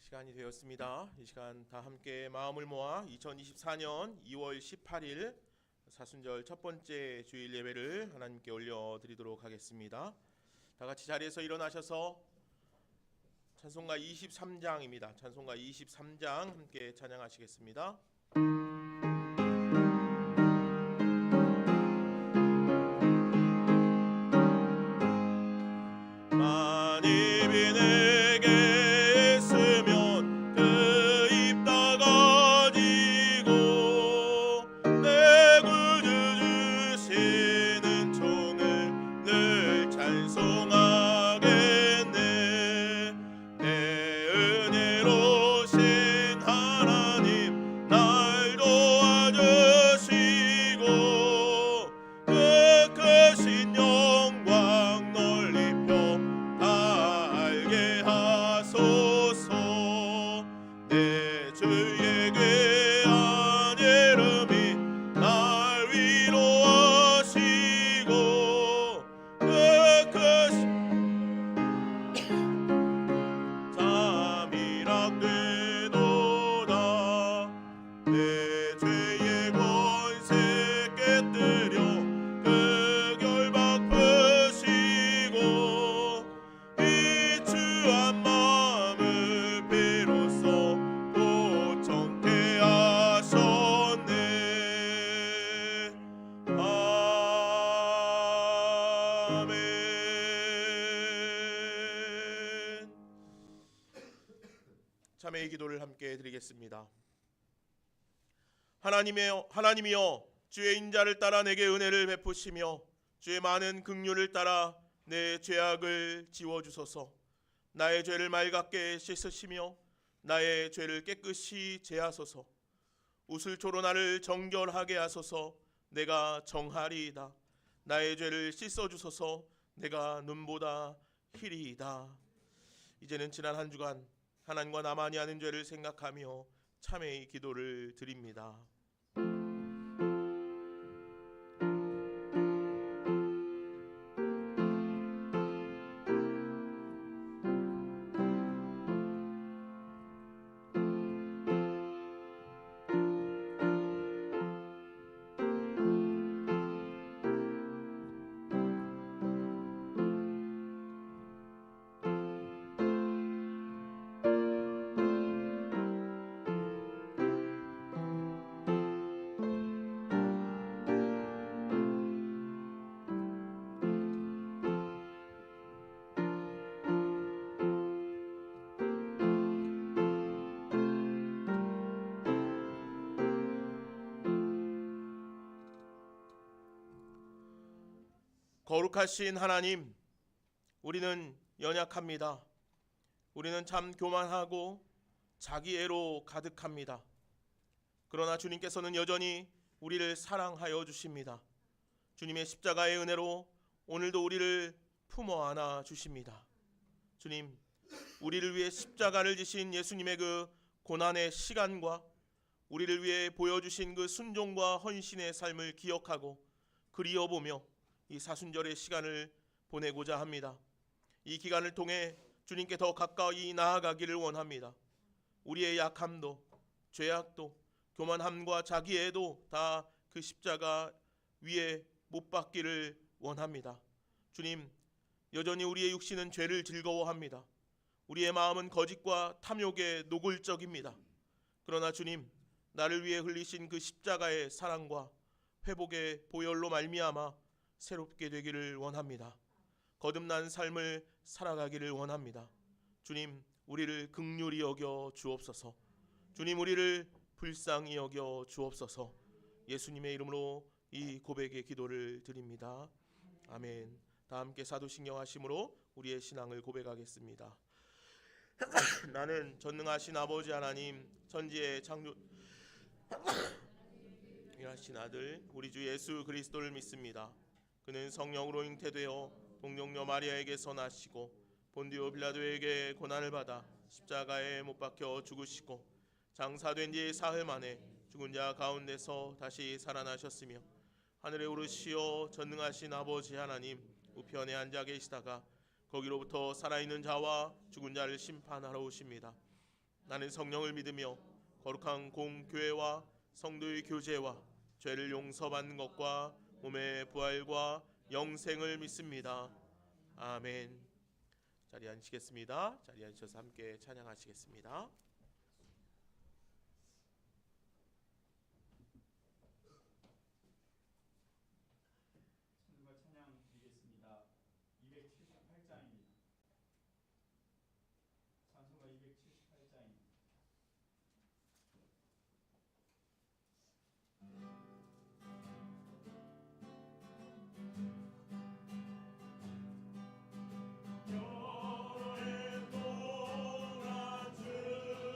시간이 되었습니다. 이 시간 다 함께 마음을 모아 2024년 2월 18일 사순절 첫 번째 주일 예배를 하나님께 올려드리도록 하겠습니다. 다 같이 자리에서 일어나셔서 찬송가 23장입니다. 찬송가 23장 함께 찬양하시겠습니다. 참회의 기도를 함께 드리겠습니다. 하나님이여 주의 인자를 따라 내게 은혜를 베푸시며 주의 많은 긍휼을 따라 내 죄악을 지워주소서. 나의 죄를 맑게 씻으시며 나의 죄를 깨끗이 제하소서. 우슬초로 나를 정결하게 하소서. 내가 정하리이다. 나의 죄를 씻어주소서. 내가 눈보다 희리이다. 이제는 지난 한 주간 하나님과 나만이 아는 죄를 생각하며 참회의 기도를 드립니다. 거룩하신 하나님, 우리는 연약합니다. 우리는 참 교만하고 자기애로 가득합니다. 그러나 주님께서는 여전히 우리를 사랑하여 주십니다. 주님의 십자가의 은혜로 오늘도 우리를 품어 안아 주십니다. 주님, 우리를 위해 십자가를 지신 예수님의 그 고난의 시간과 우리를 위해 보여주신 그 순종과 헌신의 삶을 기억하고 그리워보며 이 사순절의 시간을 보내고자 합니다. 이 기간을 통해 주님께 더 가까이 나아가기를 원합니다. 우리의 약함도 죄악도 교만함과 자기애도 다 그 십자가 위에 못 박기를 원합니다. 주님, 여전히 우리의 육신은 죄를 즐거워합니다. 우리의 마음은 거짓과 탐욕에 노골적입니다. 그러나 주님, 나를 위해 흘리신 그 십자가의 사랑과 회복의 보혈로 말미암아 새롭게 되기를 원합니다. 거듭난 삶을 살아가기를 원합니다. 주님, 우리를 긍휼히 여겨 주옵소서. 주님, 우리를 불쌍히 여겨 주옵소서. 예수님의 이름으로 이 고백의 기도를 드립니다. 아멘. 다 함께 사도신경 하심으로 우리의 신앙을 고백하겠습니다. 나는 전능하신 아버지 하나님, 천지의 창조하신 아들 우리 주 예수 그리스도를 믿습니다. 그는 성령으로 잉태되어 동정녀 마리아에게서 나시고 본디오 빌라도에게 고난을 받아 십자가에 못 박혀 죽으시고 장사된 지 사흘 만에 죽은 자 가운데서 다시 살아나셨으며 하늘에 오르시어 전능하신 아버지 하나님 우편에 앉아 계시다가 거기로부터 살아있는 자와 죽은 자를 심판하러 오십니다. 나는 성령을 믿으며 거룩한 공교회와 성도의 교제와 죄를 용서받는 것과 몸의 부활과 영생을 믿습니다. 아멘. 자리에 앉으시겠습니다. 자리에 앉으셔서 함께 찬양하시겠습니다. 찬송가 찬양 드리겠습니다. 278장입니다. 찬송가 278장입니다. 여러 해 동안 주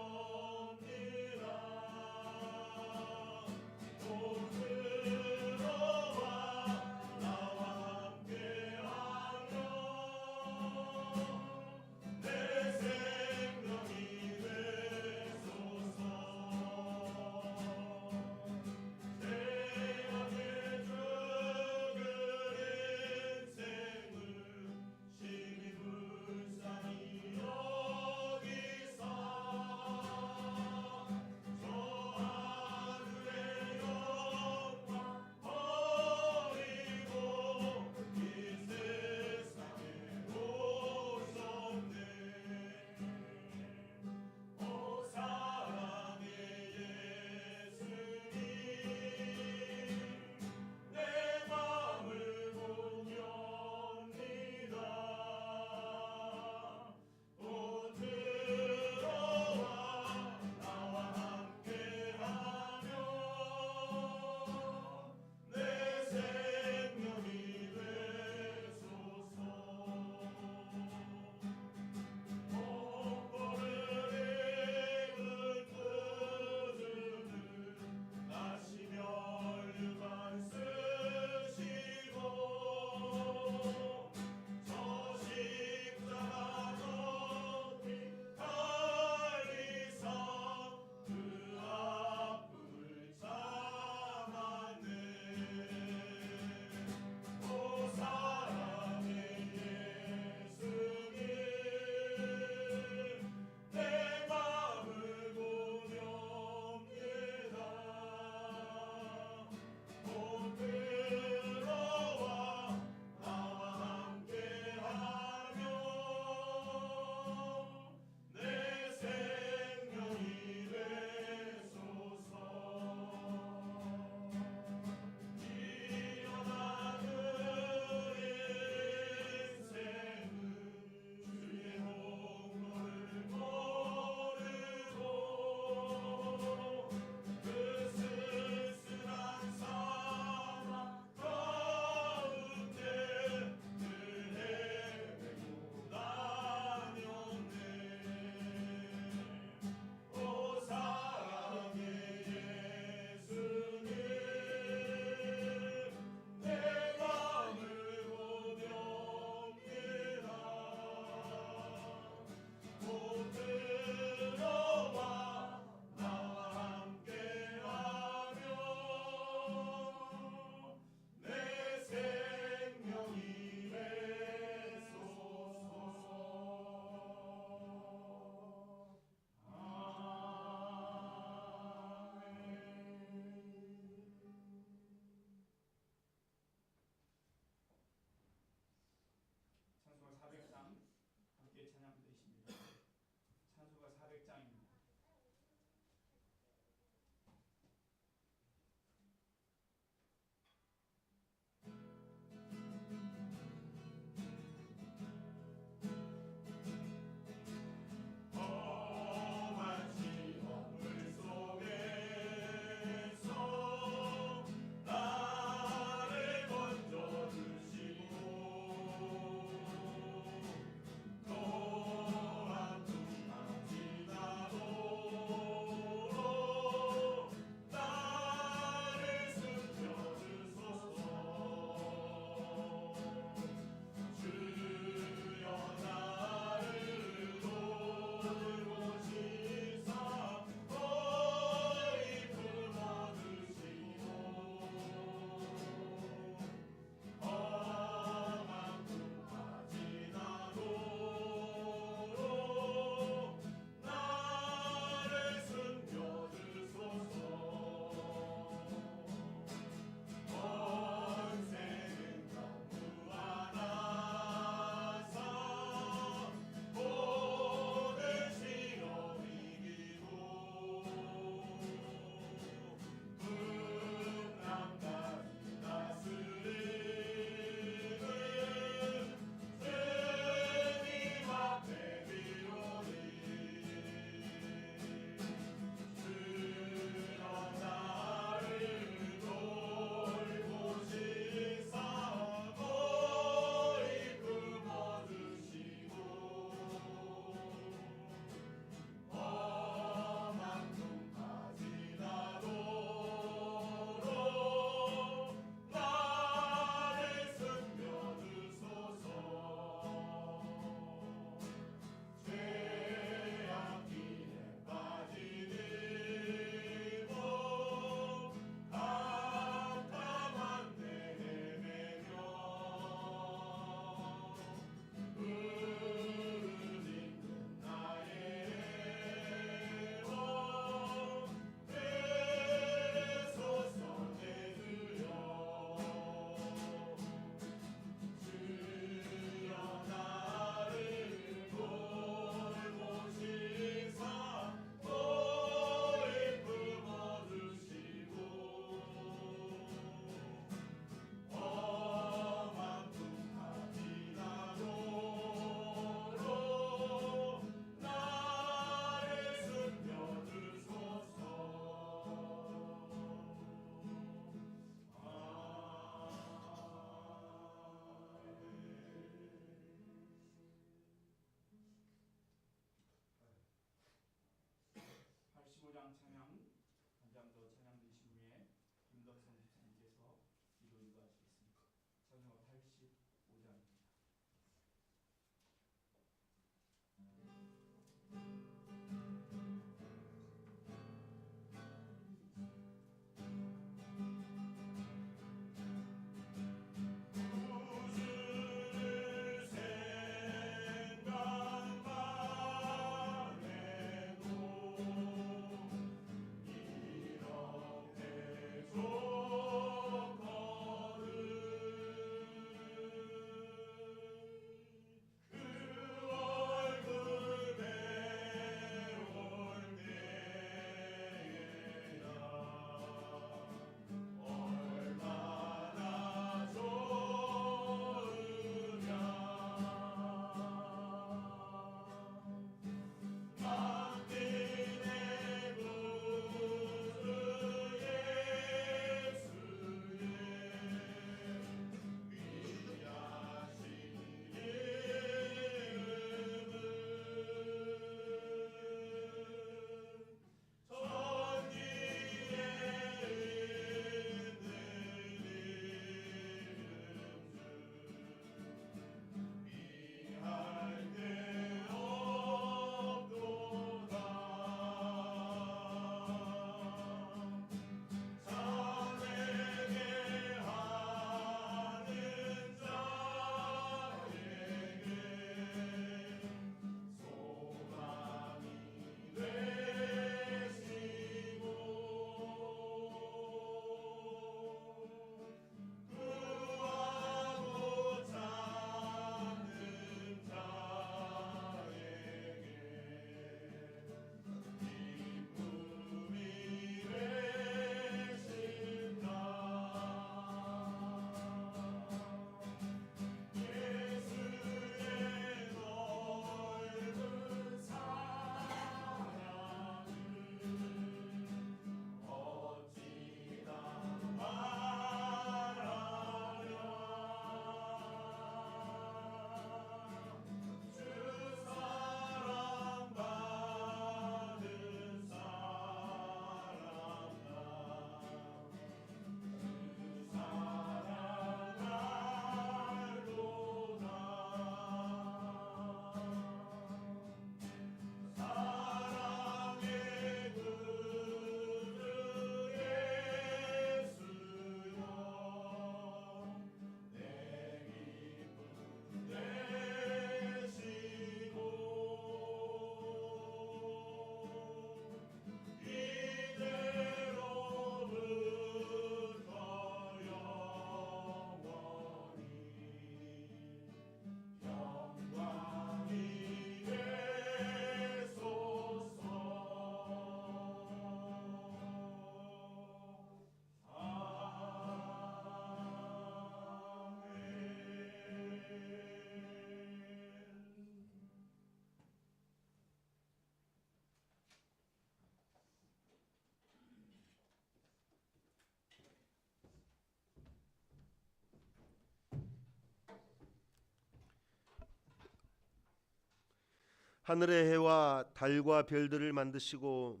하늘의 해와 달과 별들을 만드시고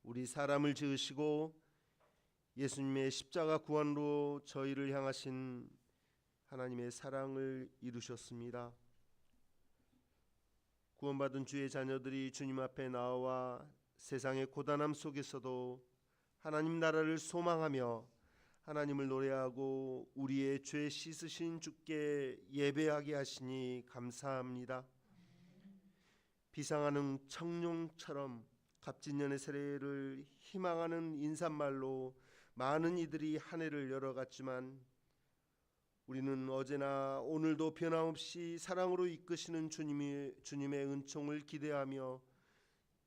우리 사람을 지으시고 예수님의 십자가 구원으로 저희를 향하신 하나님의 사랑을 이루셨습니다. 구원받은 주의 자녀들이 주님 앞에 나와 세상의 고단함 속에서도 하나님 나라를 소망하며 하나님을 노래하고 우리의 죄 씻으신 주께 예배하게 하시니 감사합니다. 비상하는 청룡처럼 갑진년의 세례를 희망하는 인사말로 많은 이들이 한 해를 열어갔지만 우리는 어제나 오늘도 변함없이 사랑으로 이끄시는 주님의 은총을 기대하며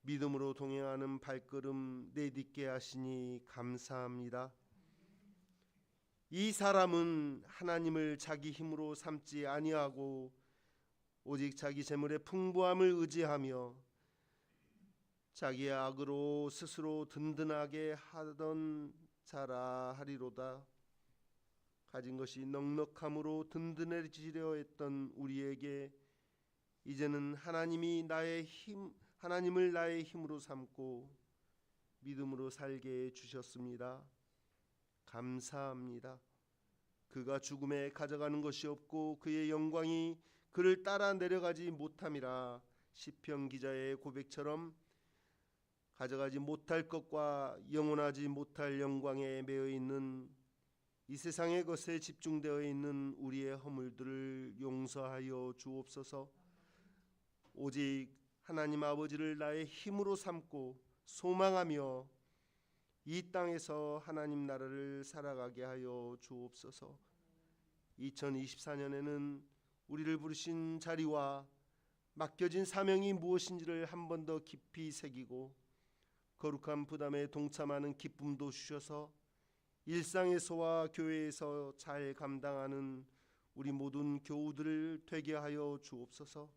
믿음으로 동행하는 발걸음 내딛게 하시니 감사합니다. 이 사람은 하나님을 자기 힘으로 삼지 아니하고 오직 자기 재물의 풍부함을 의지하며 자기의 악으로 스스로 든든하게 하던 자라 하리로다. 가진 것이 넉넉함으로 든든해지려 했던 우리에게 이제는 하나님을 나의 힘으로 삼고 믿음으로 살게 해 주셨습니다. 감사합니다. 그가 죽음에 가져가는 것이 없고 그의 영광이 그를 따라 내려가지 못함이라. 시편 기자의 고백처럼 가져가지 못할 것과 영원하지 못할 영광에 매여 있는 이 세상의 것에 집중되어 있는 우리의 허물들을 용서하여 주옵소서. 오직 하나님 아버지를 나의 힘으로 삼고 소망하며 이 땅에서 하나님 나라를 살아가게 하여 주옵소서. 2024년에는 우리를 부르신 자리와 맡겨진 사명이 무엇인지를 한 번 더 깊이 새기고 거룩한 부담에 동참하는 기쁨도 주셔서 일상에서와 교회에서 잘 감당하는 우리 모든 교우들을 되게 하여 주옵소서.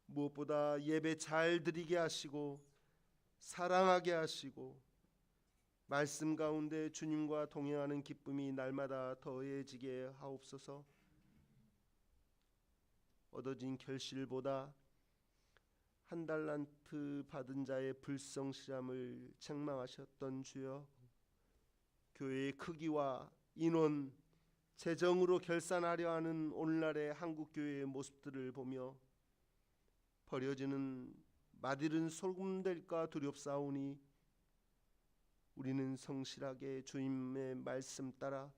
무엇보다 예배 잘 드리게 하시고 사랑하게 하시고 말씀 가운데 주님과 동행하는 기쁨이 날마다 더해지게 하옵소서. 얻어진 결실보다 한 달란트 받은 자의 불성실함을 책망하셨던 주여, 교회의 크기와 인원, 재정으로 결산하려 하는 오늘날의 한국교회의 모습들을 보며 버려지는 마디른 소금될까 두렵사오니 우리는 성실하게 주님의 말씀 따라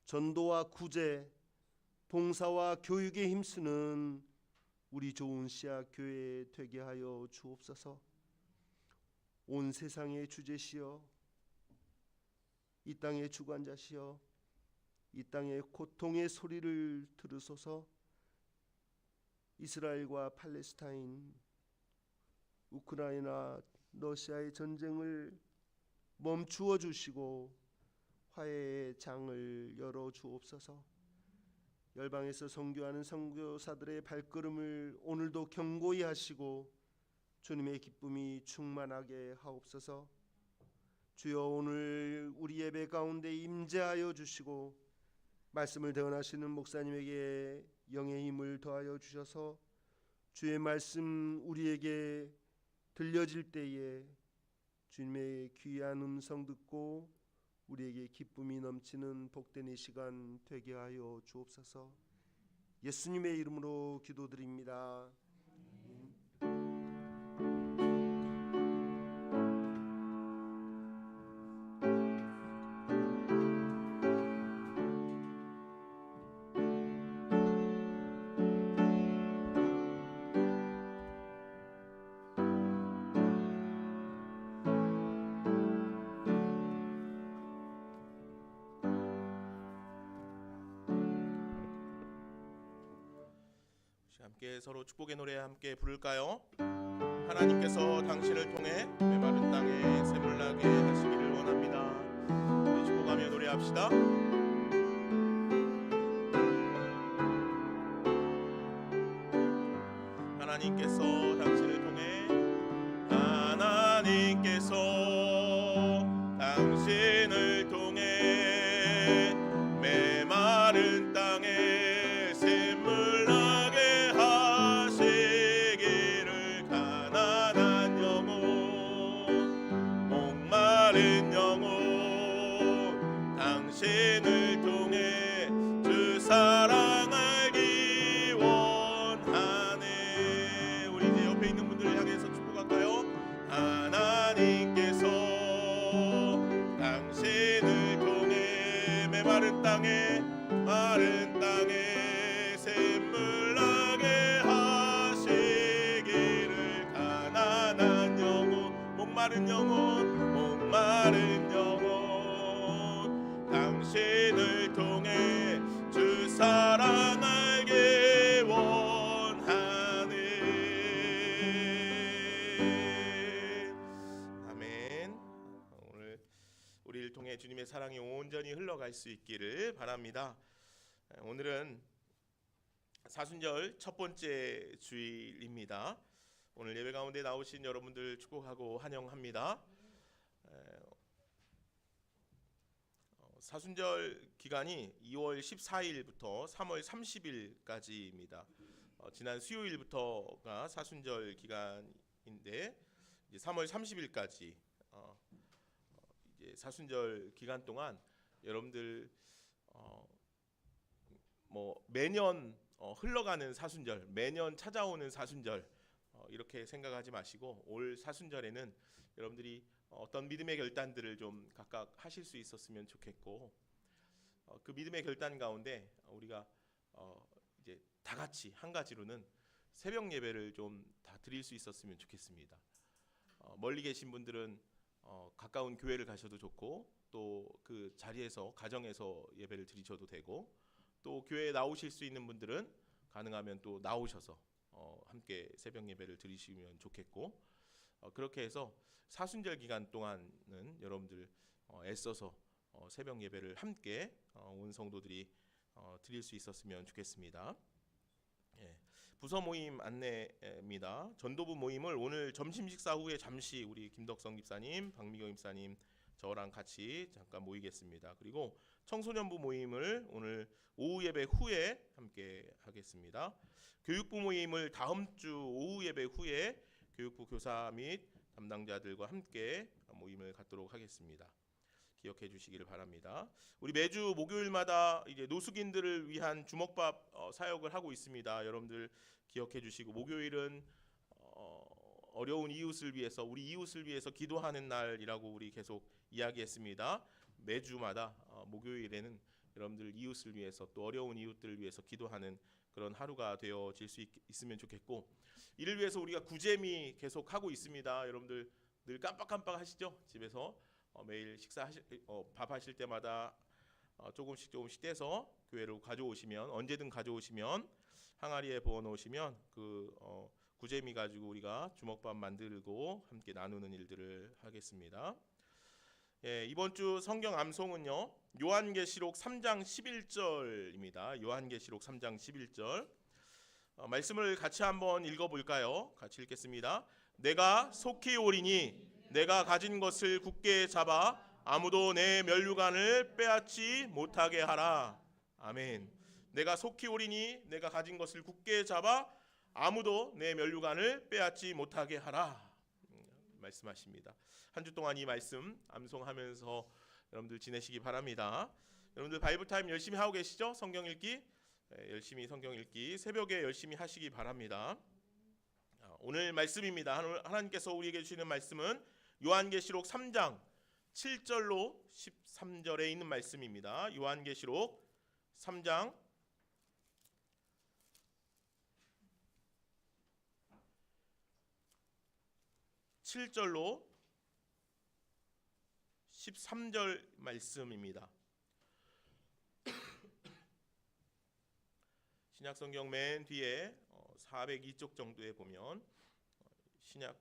전도와 구제, 봉사와 교육에 힘쓰는 우리 좋은 씨앗 교회 되게 하여 주옵소서. 온 세상의 주제시여, 이 땅의 주관자시여, 이 땅의 고통의 소리를 들으소서. 이스라엘과 팔레스타인, 우크라이나, 러시아의 전쟁을 멈추어 주시고 화해의 장을 열어 주옵소서. 열방에서 선교하는 선교사들의 발걸음을 오늘도 견고히 하시고 주님의 기쁨이 충만하게 하옵소서. 주여, 오늘 우리 예배 가운데 임재하여 주시고 말씀을 대언하시는 목사님에게 영의 힘을 더하여 주셔서 주의 말씀 우리에게 들려질 때에 주님의 귀한 음성 듣고 우리에게 기쁨이 넘치는 복된 이 시간 되게 하여 주옵소서. 예수님의 이름으로 기도드립니다. 함께 서로 축복의 노래 함께 부를까요? 하나님께서 당신을 통해 메마른 땅에 샘물나게 하시기를 원합니다. 우리 축복하며 노래합시다. 하나님께서 당신을 통해, 하나님께서 당신을 통해 메마른 땅에 샘물 나게 하시기를 목마른 영혼 당신을 통해 주 사랑 알기 원하네. 우리 이제 옆에 있는 분들을 향해서 축복할까요? 하나님께서 당신을 통해 메마른 땅에 마른 땅에 샘물 나게 하시기를. 가난한 영혼 목마른 영혼 당신을 통해 주 사랑 알기 원하네. 아멘. 오늘 우리를 통해 주님의 사랑이 온전히 흘러갈 수 있기를 바랍니다. 오늘은 사순절 첫 번째 주일입니다. 오늘 예배 가운데 나오신 여러분들 축복하고 환영합니다. 사순절 기간이 2월 14일부터 3월 30일까지입니다. 지난 수요일부터가 사순절 기간인데 이제 3월 30일까지 이제 사순절 기간 동안 여러분들 매년 흘러가는 사순절, 매년 찾아오는 사순절 이렇게 생각하지 마시고 올 사순절에는 여러분들이 어떤 믿음의 결단들을 좀 각각 하실 수 있었으면 좋겠고 그 믿음의 결단 가운데 우리가 이제 다 같이 한 가지로는 새벽 예배를 좀 다 드릴 수 있었으면 좋겠습니다. 멀리 계신 분들은 가까운 교회를 가셔도 좋고 또 그 자리에서 가정에서 예배를 드리셔도 되고 또 교회에 나오실 수 있는 분들은 가능하면 또 나오셔서 함께 새벽 예배를 드리시면 좋겠고 그렇게 해서 사순절 기간 동안은 여러분들 애써서 새벽 예배를 함께 온 성도들이 드릴 수 있었으면 좋겠습니다. 예, 부서 모임 안내입니다. 전도부 모임을 오늘 점심 식사 후에 잠시 우리 김덕성 집사님, 박미경 집사님 저랑 같이 잠깐 모이겠습니다. 그리고 청소년부 모임을 오늘 오후 예배 후에 함께 하겠습니다. 교육부 모임을 다음 주 오후 예배 후에 교육부 교사 및 담당자들과 함께 모임을 갖도록 하겠습니다. 기억해 주시기를 바랍니다. 우리 매주 목요일마다 이제 노숙인들을 위한 주먹밥 사역을 하고 있습니다. 여러분들 기억해 주시고 목요일은 어려운 이웃을 위해서 우리 이웃을 위해서 기도하는 날이라고 우리 계속 이야기했습니다. 매주마다 목요일에는 여러분들 이웃을 위해서 또 어려운 이웃들을 위해서 기도하는 그런 하루가 되어질 수 있으면 좋겠고 이를 위해서 우리가 구제미 계속 하고 있습니다. 여러분들 늘 깜빡깜빡 하시죠? 집에서 매일 밥 하실 때마다 조금씩 떼서 교회로 가져오시면 언제든 가져오시면 항아리에 부어 놓으시면 그 구제미 가지고 우리가 주먹밥 만들고 함께 나누는 일들을 하겠습니다. 예, 이번 주 성경 암송은요. 요한계시록 3장 11절입니다. 요한계시록 3장 11절 말씀을 같이 한번 읽어볼까요? 같이 읽겠습니다. 내가 속히 오리니 내가 가진 것을 굳게 잡아 아무도 내 면류관을 빼앗지 못하게 하라. 아멘. 내가 속히 오리니 내가 가진 것을 굳게 잡아 아무도 내 면류관을 빼앗지 못하게 하라. 말씀하십니다. 한 주 동안 이 말씀 암송하면서 여러분들 지내시기 바랍니다. 여러분들 바이블 타임 열심히 하고 계시죠? 성경 읽기 열심히 성경 읽기 새벽에 열심히 하시기 바랍니다. 오늘 말씀입니다. 하나님께서 우리에게 주시는 말씀은 요한계시록 3장 7절로 13절에 있는 말씀입니다. 요한계시록 3장 7절로 13절 말씀입니다. 신약성경 맨 뒤에 402쪽 정도에 보면 신약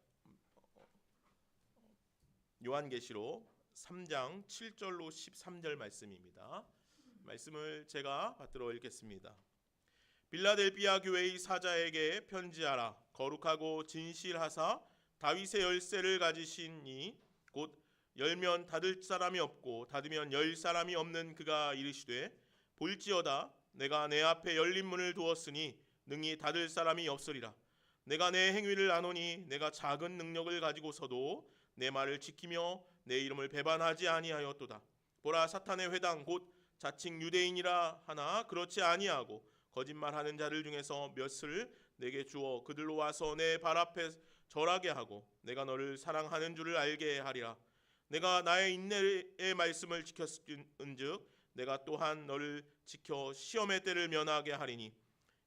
요한계시록 3장 7절로 13절 말씀입니다. 말씀을 제가 받들어 읽겠습니다. 빌라델비아 교회의 사자에게 편지하라. 거룩하고 진실하사 다윗의 열쇠를 가지신 이 곧 열면 닫을 사람이 없고 닫으면 열 사람이 없는 그가 이르시되 볼지어다 내가 내 앞에 열린 문을 두었으니 능히 닫을 사람이 없으리라. 내가 내 행위를 아노니 내가 작은 능력을 가지고서도 내 말을 지키며 내 이름을 배반하지 아니하였도다. 보라, 사탄의 회당 곧 자칭 유대인이라 하나 그렇지 아니하고 거짓말하는 자들 중에서 몇을 내게 주어 그들로 와서 내 발 앞에 절하게 하고 내가 너를 사랑하는 줄을 알게 하리라. 내가 나의 인내의 말씀을 지켰은즉 내가 또한 너를 지켜 시험의 때를 면하게 하리니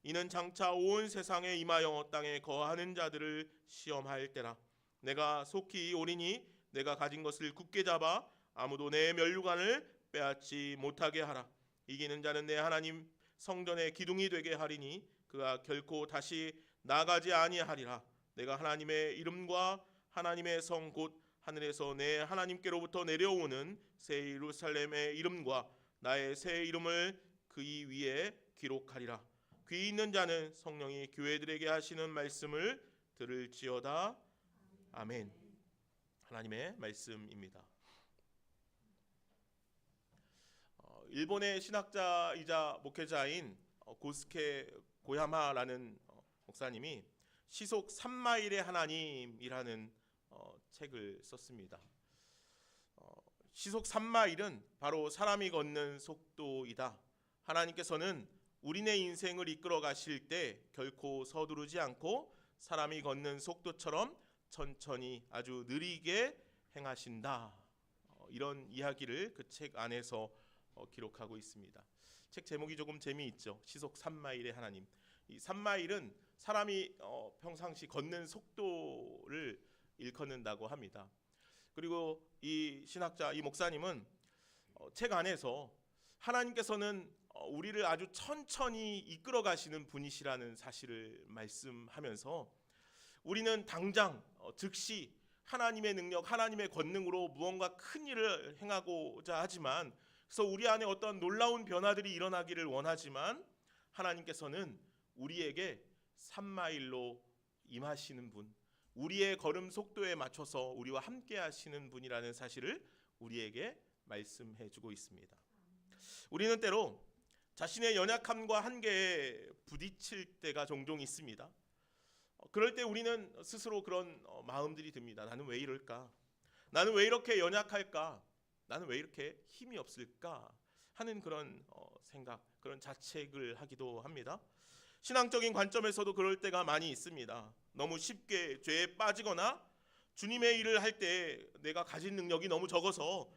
이는 장차 온 세상에 임하여 땅에 거하는 자들을 시험할 때라. 내가 속히 오리니 내가 가진 것을 굳게 잡아 아무도 내 면류관을 빼앗지 못하게 하라. 이기는 자는 내 하나님 성전의 기둥이 되게 하리니 그가 결코 다시 나가지 아니하리라. 내가 하나님의 이름과 하나님의 성 곧 하늘에서 내 하나님께로부터 내려오는 새 예루살렘의 이름과 나의 새 이름을 그이 위에 기록하리라. 귀 있는 자는 성령이 교회들에게 하시는 말씀을 들을지어다. 아멘. 하나님의 말씀입니다. 일본의 신학자이자 목회자인 고스케 고야마라는 목사님이 시속 3마일의 하나님이라는 책을 썼습니다. 시속 3마일은 바로 사람이 걷는 속도이다. 하나님께서는 우리네 인생을 이끌어 가실 때 결코 서두르지 않고 사람이 걷는 속도처럼 천천히 아주 느리게 행하신다. 이런 이야기를 그 책 안에서 기록하고 있습니다. 책 제목이 조금 재미있죠. 시속 3마일의 하나님. 이 3마일은 사람이 평상시 걷는 속도를 일컫는다고 합니다. 그리고 이 신학자, 이 목사님은 책 안에서 하나님께서는 우리를 아주 천천히 이끌어 가시는 분이시라는 사실을 말씀하면서 우리는 당장 즉시 하나님의 능력, 하나님의 권능으로 무언가 큰 일을 행하고자 하지만 그래서 우리 안에 어떤 놀라운 변화들이 일어나기를 원하지만 하나님께서는 우리에게 3마일로 임하시는 분, 우리의 걸음 속도에 맞춰서 우리와 함께 하시는 분이라는 사실을 우리에게 말씀해 주고 있습니다. 우리는 때로 자신의 연약함과 한계에 부딪힐 때가 종종 있습니다. 그럴 때 우리는 스스로 그런 마음들이 듭니다. 나는 왜 이럴까? 나는 왜 이렇게 연약할까? 나는 왜 이렇게 힘이 없을까? 하는 그런 생각, 그런 자책을 하기도 합니다. 신앙적인 관점에서도 그럴 때가 많이 있습니다. 너무 쉽게 죄에 빠지거나 주님의 일을 할 때 내가 가진 능력이 너무 적어서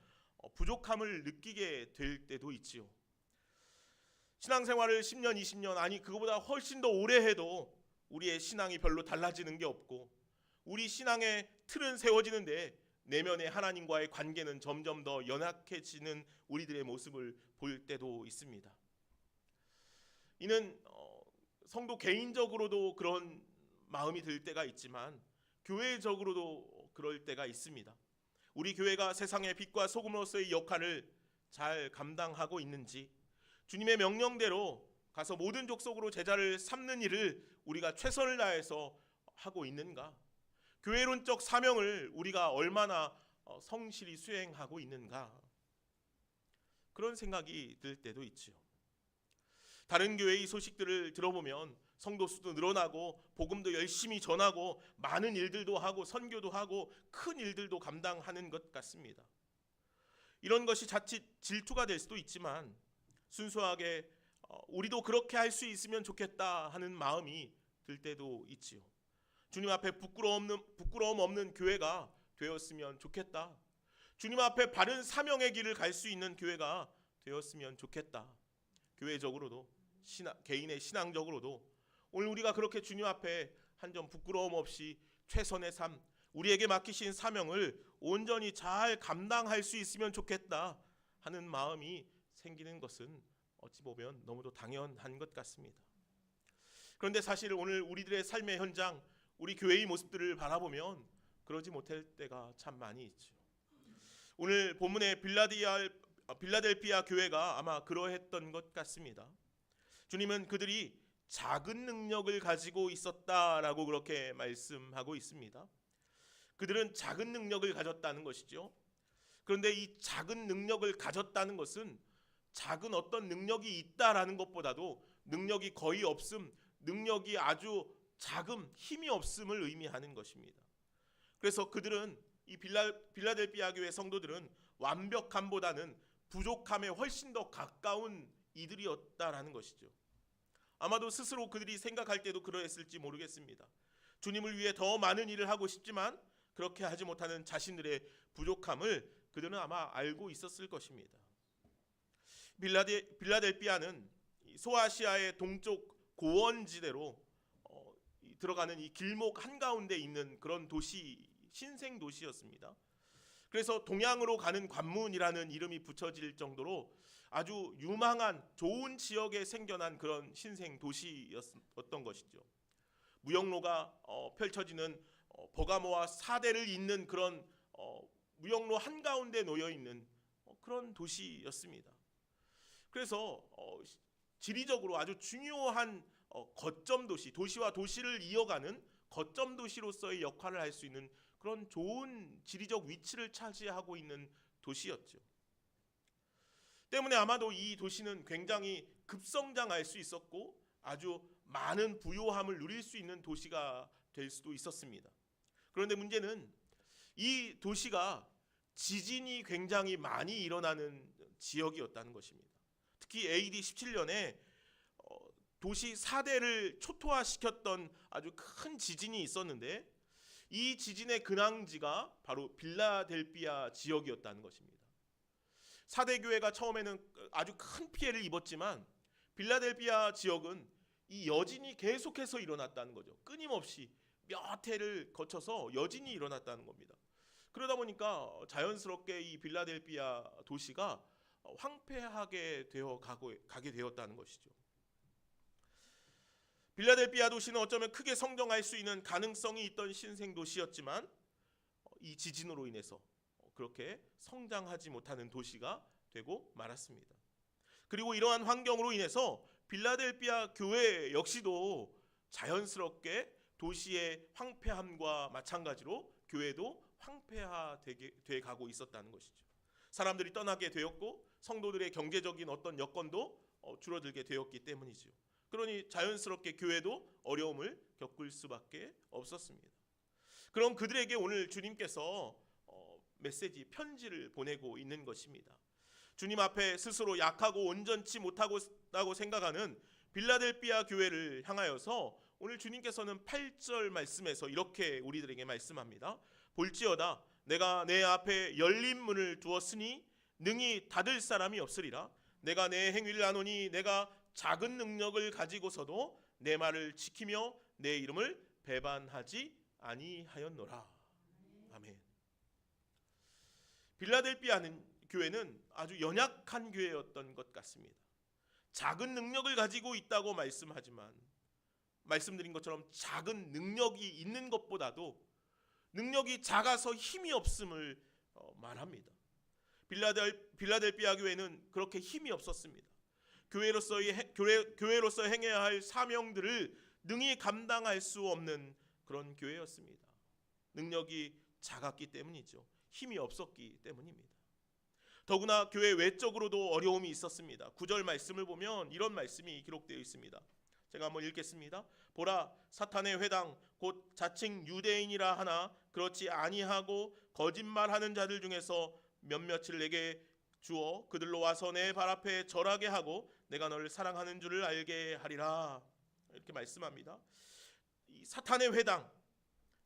부족함을 느끼게 될 때도 있지요. 신앙생활을 10년, 20년 아니 그거보다 훨씬 더 오래 해도 우리의 신앙이 별로 달라지는 게 없고 우리 신앙의 틀은 세워지는데 내면의 하나님과의 관계는 점점 더 연약해지는 우리들의 모습을 볼 때도 있습니다. 이는 성도 개인적으로도 그런 마음이 들 때가 있지만 교회적으로도 그럴 때가 있습니다. 우리 교회가 세상의 빛과 소금으로서의 역할을 잘 감당하고 있는지, 주님의 명령대로 가서 모든 족속으로 제자를 삼는 일을 우리가 최선을 다해서 하고 있는가? 교회론적 사명을 우리가 얼마나 성실히 수행하고 있는가? 그런 생각이 들 때도 있지요. 다른 교회의 소식들을 들어보면 성도 수도 늘어나고 복음도 열심히 전하고 많은 일들도 하고 선교도 하고 큰 일들도 감당하는 것 같습니다. 이런 것이 자칫 질투가 될 수도 있지만 순수하게 우리도 그렇게 할 수 있으면 좋겠다 하는 마음이 들 때도 있지요. 주님 앞에 부끄러움 없는 교회가 되었으면 좋겠다. 주님 앞에 바른 사명의 길을 갈 수 있는 교회가 되었으면 좋겠다. 교회적으로도 개인의 신앙적으로도 오늘 우리가 그렇게 주님 앞에 한 점 부끄러움 없이 최선의 삶, 우리에게 맡기신 사명을 온전히 잘 감당할 수 있으면 좋겠다 하는 마음이 생기는 것은 어찌 보면 너무도 당연한 것 같습니다. 그런데 사실 오늘 우리들의 삶의 현장, 우리 교회의 모습들을 바라보면 그러지 못할 때가 참 많이 있죠. 오늘 본문의 빌라델피아 교회가 아마 그러했던 것 같습니다. 주님은 그들이 작은 능력을 가지고 있었다라고 그렇게 말씀하고 있습니다. 그들은 작은 능력을 가졌다는 것이죠. 그런데 이 작은 능력을 가졌다는 것은 작은 어떤 능력이 있다라는 것보다도 능력이 거의 없음, 능력이 아주 작음, 힘이 없음을 의미하는 것입니다. 그래서 그들은 이 빌라델비아 교회 성도들은 완벽함보다는 부족함에 훨씬 더 가까운 이들이었다라는 것이죠. 아마도 스스로 그들이 생각할 때도 그러했을지 모르겠습니다. 주님을 위해 더 많은 일을 하고 싶지만 그렇게 하지 못하는 자신들의 부족함을 그들은 아마 알고 있었을 것입니다. 빌라델비아는 소아시아의 동쪽 고원지대로 들어가는 이 길목 한가운데 있는 그런 도시, 신생 도시였습니다. 그래서 동양으로 가는 관문이라는 이름이 붙여질 정도로 아주 유망한 좋은 지역에 생겨난 그런 신생 도시였던 것이죠. 무역로가 펼쳐지는 버가모와 사대를 잇는 그런 무역로 한가운데 놓여 있는 그런 도시였습니다. 그래서 지리적으로 아주 중요한 거점 도시, 도시와 도시를 이어가는 거점 도시로서의 역할을 할 수 있는 그런 좋은 지리적 위치를 차지하고 있는 도시였죠. 때문에 아마도 이 도시는 굉장히 급성장할 수 있었고 아주 많은 부요함을 누릴 수 있는 도시가 될 수도 있었습니다. 그런데 문제는 이 도시가 지진이 굉장히 많이 일어나는 지역이었다는 것입니다. 특히 AD 17년에 도시 4대를 초토화시켰던 아주 큰 지진이 있었는데 이 지진의 근황지가 바로 빌라델비아 지역이었다는 것입니다. 4대 교회가 처음에는 아주 큰 피해를 입었지만 빌라델비아 지역은 이 여진이 계속해서 일어났다는 거죠. 끊임없이 몇 해를 거쳐서 여진이 일어났다는 겁니다. 그러다 보니까 자연스럽게 이 빌라델비아 도시가 황폐하게 가게 되었다는 것이죠. 빌라델비아 도시는 어쩌면 크게 성장할 수 있는 가능성이 있던 신생 도시였지만 이 지진으로 인해서 그렇게 성장하지 못하는 도시가 되고 말았습니다. 그리고 이러한 환경으로 인해서 빌라델비아 교회 역시도 자연스럽게 도시의 황폐함과 마찬가지로 교회도 황폐화돼 가고 있었다는 것이죠. 사람들이 떠나게 되었고 성도들의 경제적인 어떤 여건도 줄어들게 되었기 때문이죠. 그러니 자연스럽게 교회도 어려움을 겪을 수밖에 없었습니다. 그럼 그들에게 오늘 주님께서 메시지, 편지를 보내고 있는 것입니다. 주님 앞에 스스로 약하고 온전치 못하고 생각하는 빌라델비아 교회를 향하여서 오늘 주님께서는 8절 말씀에서 이렇게 우리들에게 말씀합니다. 볼지어다 내가 내 앞에 열린 문을 두었으니 능히 닫을 사람이 없으리라. 내가 내 행위를 아노니 내가 작은 능력을 가지고서도 내 말을 지키며 내 이름을 배반하지 아니하였노라. 아멘. 빌라델비아 교회는 아주 연약한 교회였던 것 같습니다. 작은 능력을 가지고 있다고 말씀하지만 말씀드린 것처럼 작은 능력이 있는 것보다도 능력이 작아서 힘이 없음을 말합니다. 빌라델비아 교회는 그렇게 힘이 없었습니다. 교회로서 행해야 할 사명들을 능히 감당할 수 없는 그런 교회였습니다. 능력이 작았기 때문이죠. 힘이 없었기 때문입니다. 더구나 교회 외적으로도 어려움이 있었습니다. 9절 말씀을 보면 이런 말씀이 기록되어 있습니다. 제가 한번 읽겠습니다. 보라, 사탄의 회당 곧 자칭 유대인이라 하나 그렇지 아니하고 거짓말하는 자들 중에서 몇몇을 내게 주어 그들로 와서 내 발 앞에 절하게 하고 내가 너를 사랑하는 줄을 알게 하리라. 이렇게 말씀합니다. 이 사탄의 회당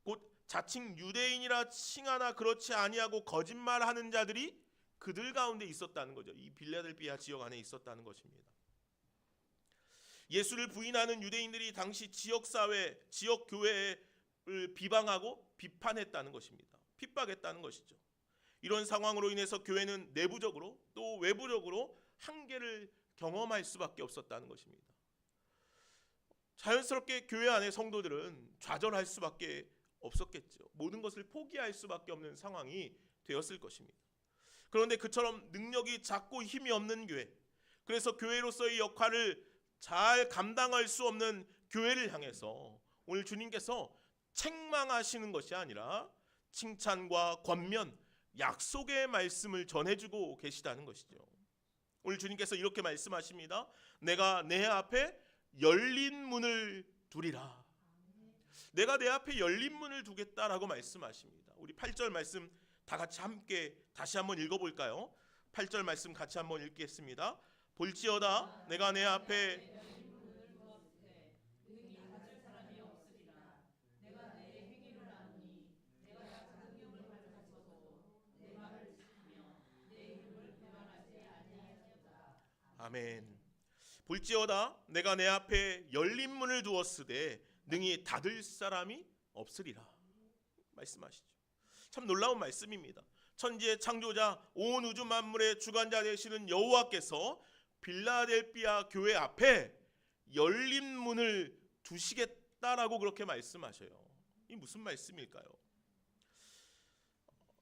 곧 자칭 유대인이라 칭하나 그렇지 아니하고 거짓말하는 자들이 그들 가운데 있었다는 거죠. 이 빌라델비아 지역 안에 있었다는 것입니다. 예수를 부인하는 유대인들이 당시 지역사회, 지역교회를 비방하고 비판했다는 것입니다. 핍박했다는 것이죠. 이런 상황으로 인해서 교회는 내부적으로 또 외부적으로 한계를 경험할 수밖에 없었다는 것입니다. 자연스럽게 교회 안의 성도들은 좌절할 수밖에 없었겠죠. 모든 것을 포기할 수밖에 없는 상황이 되었을 것입니다. 그런데 그처럼 능력이 작고 힘이 없는 교회, 그래서 교회로서의 역할을 잘 감당할 수 없는 교회를 향해서 오늘 주님께서 책망하시는 것이 아니라 칭찬과 권면, 약속의 말씀을 전해주고 계시다는 것이죠. 오늘 주님께서 이렇게 말씀하십니다. 내가 내 앞에 열린 문을 두리라. 내가 내 앞에 열린 문을 두겠다라고 말씀하십니다. 우리 8절 말씀 다 같이 함께 다시 한번 읽어볼까요? 8절 말씀 같이 한번 읽겠습니다. 볼지어다 내가 내 앞에 아멘. 볼지어다 내가 내 앞에 열린 문을 두었으되 능히 닫을 사람이 없으리라 말씀하시죠. 참 놀라운 말씀입니다. 천지의 창조자 온 우주 만물의 주관자 되시는 여호와께서 빌라델비아 교회 앞에 열린 문을 두시겠다라고 그렇게 말씀하셔요. 이 무슨 말씀일까요?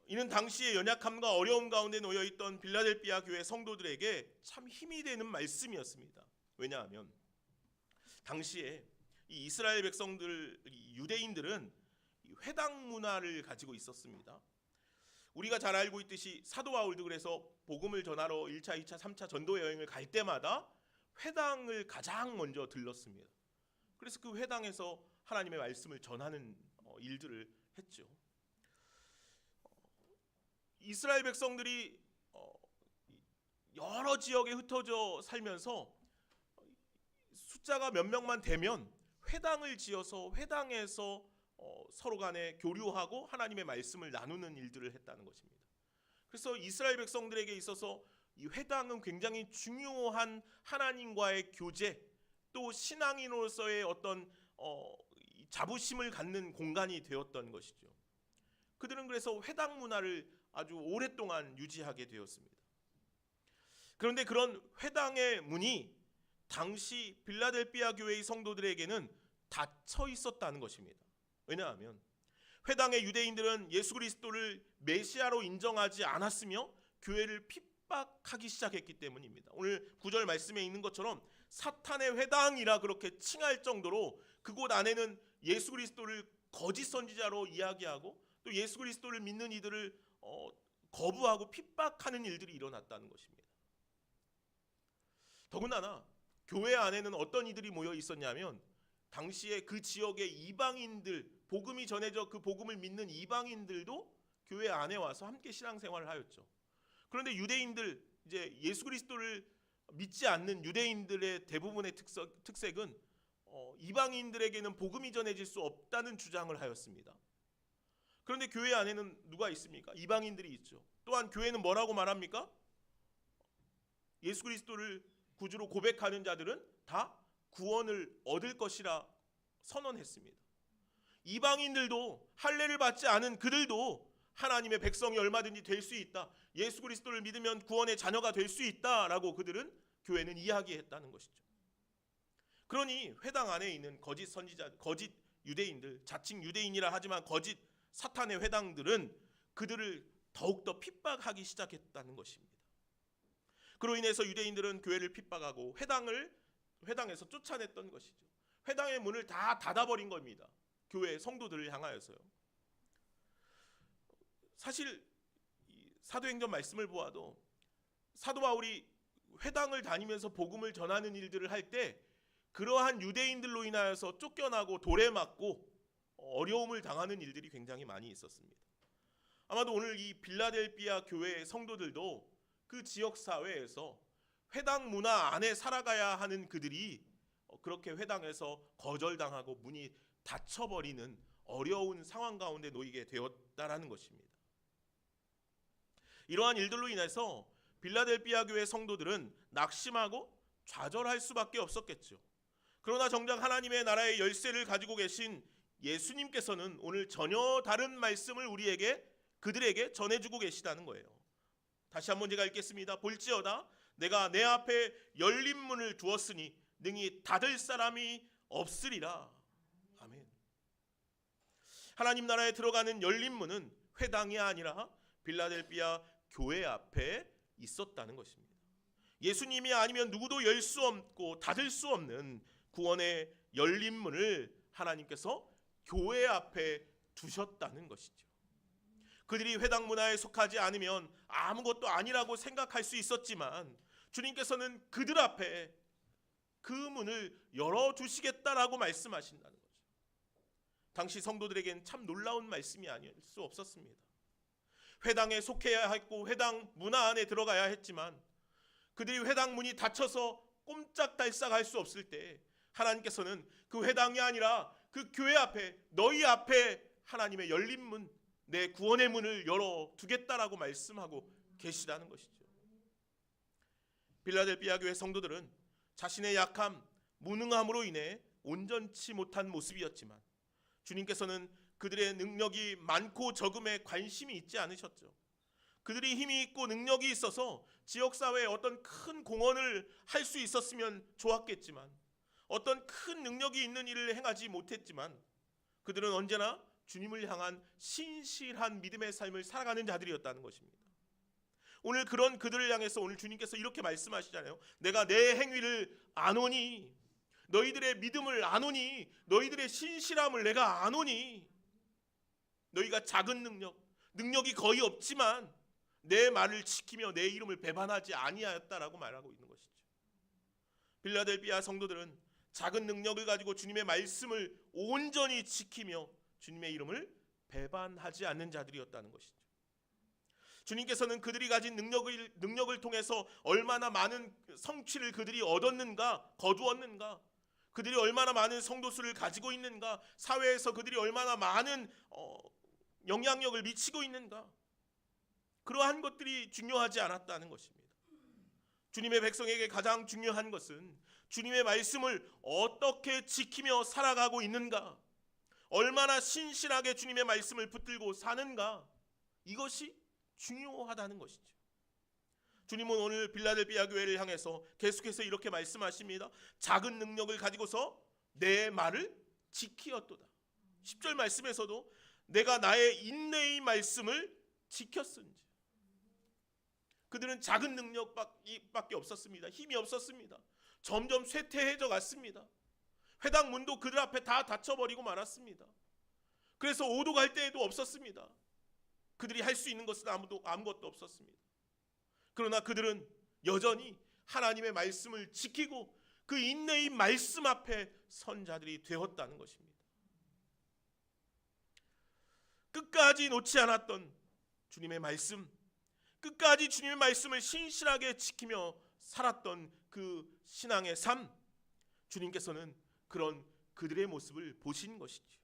이는 당시의 연약함과 어려움 가운데 놓여있던 빌라델비아 교회 성도들에게 참 힘이 되는 말씀이었습니다. 왜냐하면 당시에 이 이스라엘 백성들, 유대인들은 회당 문화를 가지고 있었습니다. 우리가 잘 알고 있듯이 사도 바울도 그래서 복음을 전하러 1차, 2차, 3차 전도 여행을 갈 때마다 회당을 가장 먼저 들렀습니다. 그래서 그 회당에서 하나님의 말씀을 전하는 일들을 했죠. 이스라엘 백성들이 여러 지역에 흩어져 살면서 숫자가 몇 명만 되면 회당을 지어서 회당에서 서로 간에 교류하고 하나님의 말씀을 나누는 일들을 했다는 것입니다. 그래서 이스라엘 백성들에게 있어서 이 회당은 굉장히 중요한 하나님과의 교제, 또 신앙인으로서의 어떤 자부심을 갖는 공간이 되었던 것이죠. 그들은 그래서 회당 문화를 아주 오랫동안 유지하게 되었습니다. 그런데 그런 회당의 문이 당시 빌라델비아 교회의 성도들에게는 닫혀 있었다는 것입니다. 왜냐하면 회당의 유대인들은 예수 그리스도를 메시아로 인정하지 않았으며 교회를 핍박하기 시작했기 때문입니다. 오늘 9절 말씀에 있는 것처럼 사탄의 회당이라 그렇게 칭할 정도로 그곳 안에는 예수 그리스도를 거짓 선지자로 이야기하고 또 예수 그리스도를 믿는 이들을 거부하고 핍박하는 일들이 일어났다는 것입니다. 더군다나 교회 안에는 어떤 이들이 모여 있었냐면 당시에 그 지역의 이방인들, 복음이 전해져 그 복음을 믿는 이방인들도 교회 안에 와서 함께 신앙생활을 하였죠. 그런데 유대인들, 이제 예수 그리스도를 믿지 않는 유대인들의 대부분의 특색은 이방인들에게는 복음이 전해질 수 없다는 주장을 하였습니다. 그런데 교회 안에는 누가 있습니까? 이방인들이 있죠. 또한 교회는 뭐라고 말합니까? 예수 그리스도를 구주로 고백하는 자들은 다 구원을 얻을 것이라 선언했습니다. 이방인들도 할례를 받지 않은 그들도 하나님의 백성이 얼마든지 될 수 있다. 예수 그리스도를 믿으면 구원의 자녀가 될 수 있다라고 그들은 교회는 이야기했다는 것이죠. 그러니 회당 안에 있는 거짓 선지자, 거짓 유대인들, 자칭 유대인이라 하지만 거짓 사탄의 회당들은 그들을 더욱더 핍박하기 시작했다는 것입니다. 그로 인해서 유대인들은 교회를 핍박하고 회당에서 쫓아냈던 것이죠. 회당의 문을 다 닫아버린 겁니다. 교회 성도들을 향하여서요. 사실 사도행전 말씀을 보아도 사도 바울이 회당을 다니면서 복음을 전하는 일들을 할 때 그러한 유대인들로 인하여서 쫓겨나고 돌에 맞고 어려움을 당하는 일들이 굉장히 많이 있었습니다. 아마도 오늘 이 빌라델비아 교회의 성도들도 그 지역 사회에서 회당 문화 안에 살아가야 하는 그들이 그렇게 회당에서 거절당하고 문이 닫혀버리는 어려운 상황 가운데 놓이게 되었다라는 것입니다. 이러한 일들로 인해서 빌라델비아 교회 성도들은 낙심하고 좌절할 수밖에 없었겠죠. 그러나 정작 하나님의 나라의 열쇠를 가지고 계신 예수님께서는 오늘 전혀 다른 말씀을 그들에게 전해주고 계시다는 거예요. 다시 한번 제가 읽겠습니다. 볼지어다 내가 내 앞에 열린 문을 두었으니 능히 닫을 사람이 없으리라. 아멘. 하나님 나라에 들어가는 열린 문은 회당이 아니라 빌라델비아 교회 앞에 있었다는 것입니다. 예수님이 아니면 누구도 열 수 없고 닫을 수 없는 구원의 열린 문을 하나님께서 교회 앞에 두셨다는 것이죠. 그들이 회당 문화에 속하지 않으면 아무것도 아니라고 생각할 수 있었지만 주님께서는 그들 앞에 그 문을 열어주시겠다라고 말씀하신다는 거죠. 당시 성도들에겐 참 놀라운 말씀이 아닐 수 없었습니다. 회당에 속해야 했고 회당 문화 안에 들어가야 했지만 그들이 회당 문이 닫혀서 꼼짝달싹 할 수 없을 때 하나님께서는 그 회당이 아니라 그 교회 앞에, 너희 앞에 하나님의 열린 문, 내 구원의 문을 열어두겠다라고 말씀하고 계시다는 것이죠. 빌라델비아 교회 성도들은 자신의 약함, 무능함으로 인해 온전치 못한 모습이었지만 주님께서는 그들의 능력이 많고 적음에 관심이 있지 않으셨죠. 그들이 힘이 있고 능력이 있어서 지역사회에 어떤 큰 공헌을 할 수 있었으면 좋았겠지만, 어떤 큰 능력이 있는 일을 행하지 못했지만 그들은 언제나 주님을 향한 신실한 믿음의 삶을 살아가는 자들이었다는 것입니다. 오늘 그런 그들을 향해서 오늘 주님께서 이렇게 말씀하시잖아요. 내가 내 행위를 아노니, 너희들의 믿음을 아노니, 너희들의 신실함을 내가 아노니, 너희가 작은 능력이 거의 없지만 내 말을 지키며 내 이름을 배반하지 아니하였다라고 말하고 있는 것이죠. 빌라델비아 성도들은 작은 능력을 가지고 주님의 말씀을 온전히 지키며 주님의 이름을 배반하지 않는 자들이었다는 것이죠. 주님께서는 그들이 가진 능력을 통해서 얼마나 많은 성취를 그들이 얻었는가, 거두었는가, 그들이 얼마나 많은 성도수를 가지고 있는가, 사회에서 그들이 얼마나 많은 영향력을 미치고 있는가, 그러한 것들이 중요하지 않았다는 것입니다. 주님의 백성에게 가장 중요한 것은 주님의 말씀을 어떻게 지키며 살아가고 있는가, 얼마나 신실하게 주님의 말씀을 붙들고 사는가, 이것이 중요하다는 것이죠. 주님은 오늘 빌라델비아 교회를 향해서 계속해서 이렇게 말씀하십니다. 작은 능력을 가지고서 내 말을 지키었도다. 10절 말씀에서도 내가 나의 인내의 말씀을 지켰은지. 그들은 작은 능력밖에 없었습니다. 힘이 없었습니다. 점점 쇠퇴해져 갔습니다. 회당 문도 그들 앞에 다 닫혀버리고 말았습니다. 그래서 오도 갈 때에도 없었습니다. 그들이 할 수 있는 것은 아무것도 없었습니다. 그러나 그들은 여전히 하나님의 말씀을 지키고 그 인내의 말씀 앞에 선 자들이 되었다는 것입니다. 끝까지 놓지 않았던 주님의 말씀, 끝까지 주님의 말씀을 신실하게 지키며 살았던 그 신앙의 삶, 주님께서는 그런 그들의 모습을 보신 것이죠.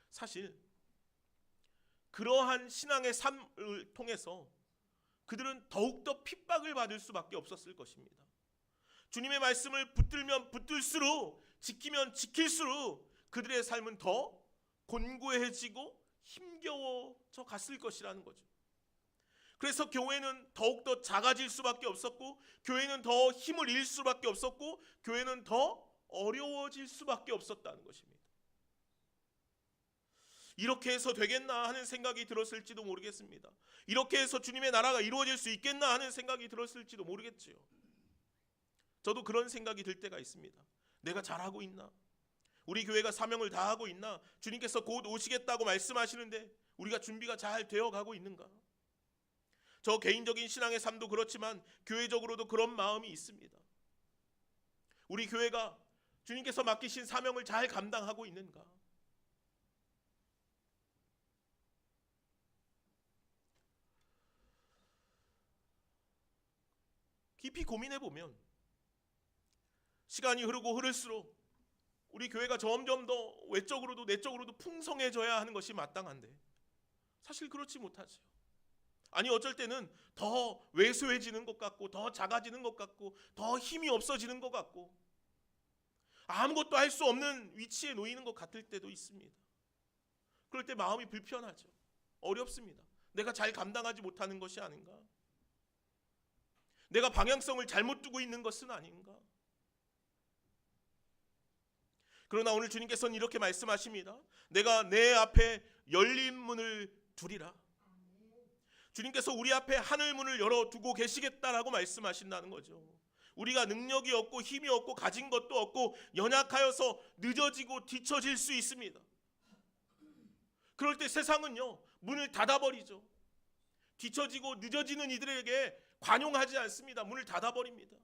사실 그러한 신앙의 삶을 통해서 그들은 더욱더 핍박을 받을 수밖에 없었을 것입니다. 주님의 말씀을 붙들면 붙들수록, 지키면 지킬수록 그들의 삶은 더 곤고해지고 힘겨워져 갔을 것이라는 거죠. 그래서 교회는 더욱더 작아질 수밖에 없었고, 교회는 더 힘을 잃을 수밖에 없었고, 교회는 더 어려워질 수밖에 없었다는 것입니다. 이렇게 해서 되겠나 하는 생각이 들었을지도 모르겠습니다. 이렇게 해서 주님의 나라가 이루어질 수 있겠나 하는 생각이 들었을지도 모르겠지요. 저도 그런 생각이 들 때가 있습니다. 내가 잘하고 있나? 우리 교회가 사명을 다하고 있나? 주님께서 곧 오시겠다고 말씀하시는데 우리가 준비가 잘 되어가고 있는가? 저 개인적인 신앙의 삶도 그렇지만 교회적으로도 그런 마음이 있습니다. 우리 교회가 주님께서 맡기신 사명을 잘 감당하고 있는가? 깊이 고민해 보면 시간이 흐르고 흐를수록 우리 교회가 점점 더 외적으로도 내적으로도 풍성해져야 하는 것이 마땅한데 사실 그렇지 못하죠. 아니 어쩔 때는 더 왜소해지는 것 같고, 더 작아지는 것 같고, 더 힘이 없어지는 것 같고, 아무것도 할 수 없는 위치에 놓이는 것 같을 때도 있습니다. 그럴 때 마음이 불편하죠. 어렵습니다. 내가 잘 감당하지 못하는 것이 아닌가? 내가 방향성을 잘못 두고 있는 것은 아닌가? 그러나 오늘 주님께서는 이렇게 말씀하십니다. 내가 내 앞에 열린 문을 두리라. 주님께서 우리 앞에 하늘 문을 열어두고 계시겠다라고 말씀하신다는 거죠. 우리가 능력이 없고 힘이 없고 가진 것도 없고 연약하여서 늦어지고 뒤처질 수 있습니다. 그럴 때 세상은요, 문을 닫아버리죠. 뒤처지고 늦어지는 이들에게 관용하지 않습니다. 문을 닫아버립니다.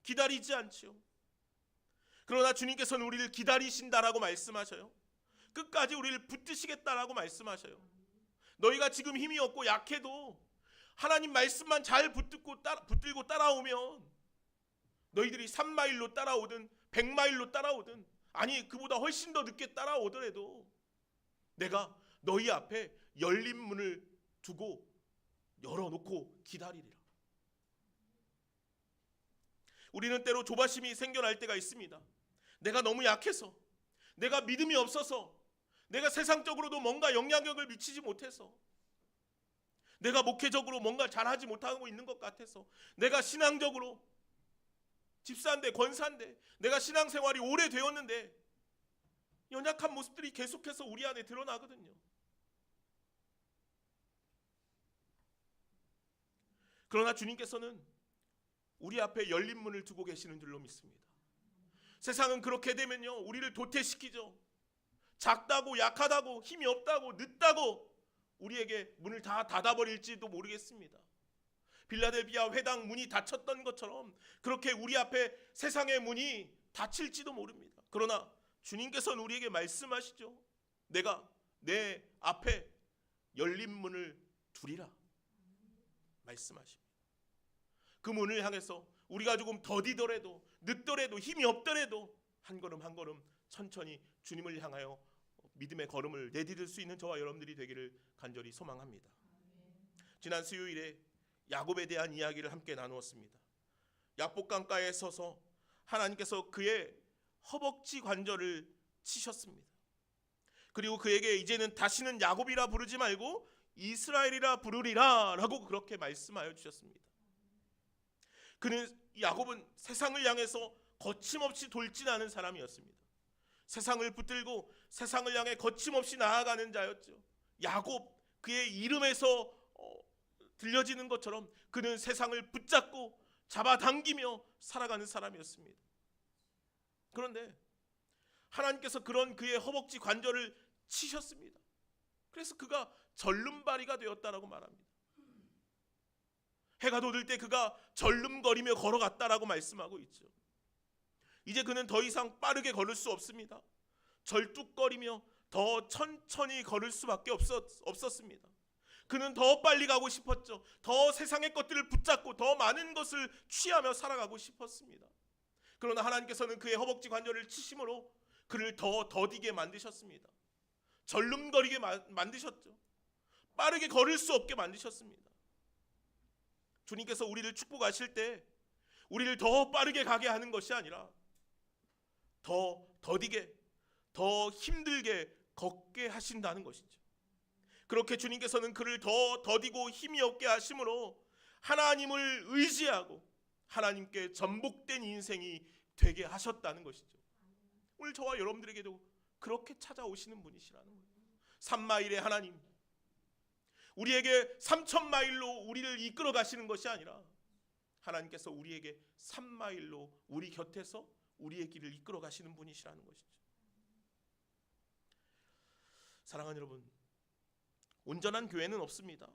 기다리지 않죠. 그러나 주님께서는 우리를 기다리신다라고 말씀하셔요. 끝까지 우리를 붙드시겠다라고 말씀하셔요. 너희가 지금 힘이 없고 약해도 하나님 말씀만 잘 붙들고 따라오면 너희들이 3마일로 따라오든 100마일로 따라오든, 아니 그보다 훨씬 더 늦게 따라오더라도 내가 너희 앞에 열린 문을 두고 열어놓고 기다리리라. 우리는 때로 조바심이 생겨날 때가 있습니다. 내가 너무 약해서, 내가 믿음이 없어서, 내가 세상적으로도 뭔가 영향력을 미치지 못해서, 내가 목회적으로 뭔가 잘하지 못하고 있는 것 같아서, 내가 신앙적으로 집사인데 권사인데 내가 신앙생활이 오래되었는데 연약한 모습들이 계속해서 우리 안에 드러나거든요. 그러나 주님께서는 우리 앞에 열린 문을 두고 계시는 줄로 믿습니다. 세상은 그렇게 되면요, 우리를 도태시키죠. 작다고, 약하다고, 힘이 없다고, 늦다고 우리에게 문을 다 닫아버릴지도 모르겠습니다. 빌라델비아 회당 문이 닫혔던 것처럼 그렇게 우리 앞에 세상의 문이 닫힐지도 모릅니다. 그러나 주님께서는 우리에게 말씀하시죠. 내가 내 앞에 열린 문을 두리라 말씀하십니다. 그 문을 향해서 우리가 조금 더디더라도, 늦더라도, 힘이 없더라도 한 걸음 한 걸음 천천히 주님을 향하여 믿음의 걸음을 내디딜 수 있는 저와 여러분들이 되기를 간절히 소망합니다. 지난 수요일에 야곱에 대한 이야기를 함께 나누었습니다. 약복강가에 서서 하나님께서 그의 허벅지 관절을 치셨습니다. 그리고 그에게 이제는 다시는 야곱이라 부르지 말고 이스라엘이라 부르리라 라고 그렇게 말씀하여 주셨습니다. 야곱은 세상을 향해서 거침없이 돌진하는 사람이었습니다. 세상을 붙들고 세상을 향해 거침없이 나아가는 자였죠. 야곱, 그의 이름에서 들려지는 것처럼 그는 세상을 붙잡고 잡아당기며 살아가는 사람이었습니다. 그런데 하나님께서 그런 그의 허벅지 관절을 치셨습니다. 그래서 그가 절름발이가 되었다라고 말합니다. 해가 돋을 때 그가 절름거리며 걸어갔다라고 말씀하고 있죠. 이제 그는 더 이상 빠르게 걸을 수 없습니다. 절뚝거리며 더 천천히 걸을 수밖에 없었습니다. 그는 더 빨리 가고 싶었죠. 더 세상의 것들을 붙잡고 더 많은 것을 취하며 살아가고 싶었습니다. 그러나 하나님께서는 그의 허벅지 관절을 치심으로 그를 더 더디게 만드셨습니다. 절름거리게 만드셨죠. 빠르게 걸을 수 없게 만드셨습니다. 주님께서 우리를 축복하실 때 우리를 더 빠르게 가게 하는 것이 아니라 더 더디게, 더 힘들게 걷게 하신다는 것이죠. 그렇게 주님께서는 그를 더 더디고 힘이 없게 하심으로 하나님을 의지하고 하나님께 전복된 인생이 되게 하셨다는 것이죠. 오늘 저와 여러분들에게도 그렇게 찾아오시는 분이시라는 거예요. 3마일의 하나님, 우리에게 3,000마일로 우리를 이끌어 가시는 것이 아니라 하나님께서 우리에게 3마일로 우리 곁에서 우리의 길을 이끌어 가시는 분이시라는 것이죠. 사랑하는 여러분, 온전한 교회는 없습니다.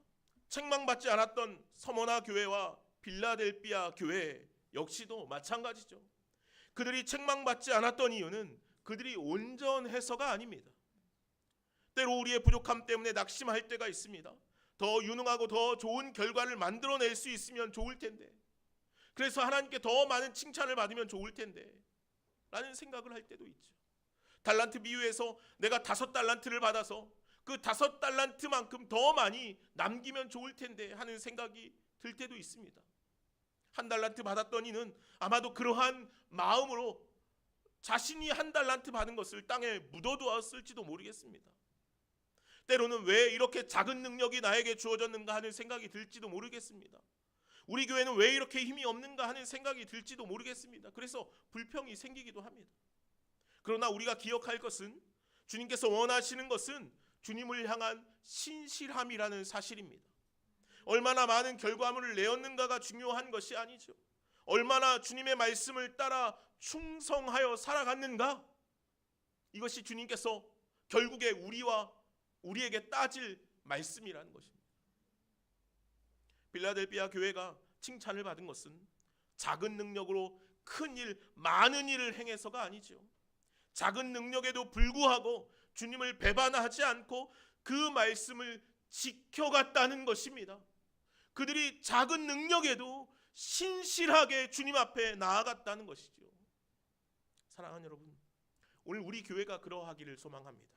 책망받지 않았던 서머나 교회와 빌라델비아 교회 역시도 마찬가지죠. 그들이 책망받지 않았던 이유는 그들이 온전해서가 아닙니다. 때로 우리의 부족함 때문에 낙심할 때가 있습니다. 더 유능하고 더 좋은 결과를 만들어낼 수 있으면 좋을 텐데, 그래서 하나님께 더 많은 칭찬을 받으면 좋을 텐데 라는 생각을 할 때도 있죠. 달란트 비유에서 내가 5달란트를 받아서 그 5달란트만큼 더 많이 남기면 좋을 텐데 하는 생각이 들 때도 있습니다. 1달란트 받았던 이는 아마도 그러한 마음으로 자신이 1달란트 받은 것을 땅에 묻어두었을지도 모르겠습니다. 때로는 왜 이렇게 작은 능력이 나에게 주어졌는가 하는 생각이 들지도 모르겠습니다. 우리 교회는 왜 이렇게 힘이 없는가 하는 생각이 들지도 모르겠습니다. 그래서 불평이 생기기도 합니다. 그러나 우리가 기억할 것은, 주님께서 원하시는 것은 주님을 향한 신실함이라는 사실입니다. 얼마나 많은 결과물을 내었는가가 중요한 것이 아니죠. 얼마나 주님의 말씀을 따라 충성하여 살아갔는가, 이것이 주님께서 결국에 우리에게 따질 말씀이라는 것입니다. 빌라델비아 교회가 칭찬을 받은 것은 작은 능력으로 큰 일, 많은 일을 행해서가 아니죠. 작은 능력에도 불구하고 주님을 배반하지 않고 그 말씀을 지켜갔다는 것입니다. 그들이 작은 능력에도 신실하게 주님 앞에 나아갔다는 것이죠. 사랑하는 여러분, 오늘 우리 교회가 그러하기를 소망합니다.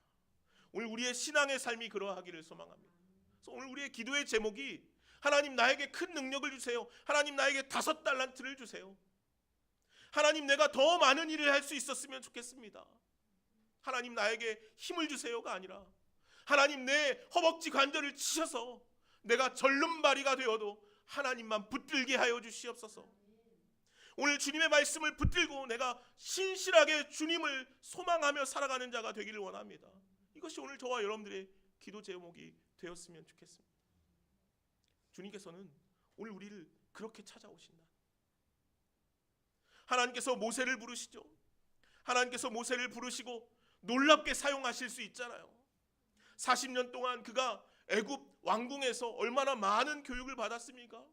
오늘 우리의 신앙의 삶이 그러하기를 소망합니다. 그래서 오늘 우리의 기도의 제목이 하나님 나에게 큰 능력을 주세요. 하나님 나에게 5달란트를 주세요. 하나님 내가 더 많은 일을 할 수 있었으면 좋겠습니다. 하나님 나에게 힘을 주세요가 아니라 하나님 내 허벅지 관절을 치셔서 내가 절름발이가 되어도 하나님만 붙들게 하여 주시옵소서. 오늘 주님의 말씀을 붙들고 내가 신실하게 주님을 소망하며 살아가는 자가 되기를 원합니다. 이것이 오늘 저와 여러분들의 기도 제목이 되었으면 좋겠습니다. 주님께서는 오늘 우리를 그렇게 찾아오신다. 하나님께서 모세를 부르시죠. 하나님께서 모세를 부르시고 놀랍게 사용하실 수 있잖아요. 40년 동안 그가 애굽 왕궁에서 얼마나 많은 교육을 받았습니까?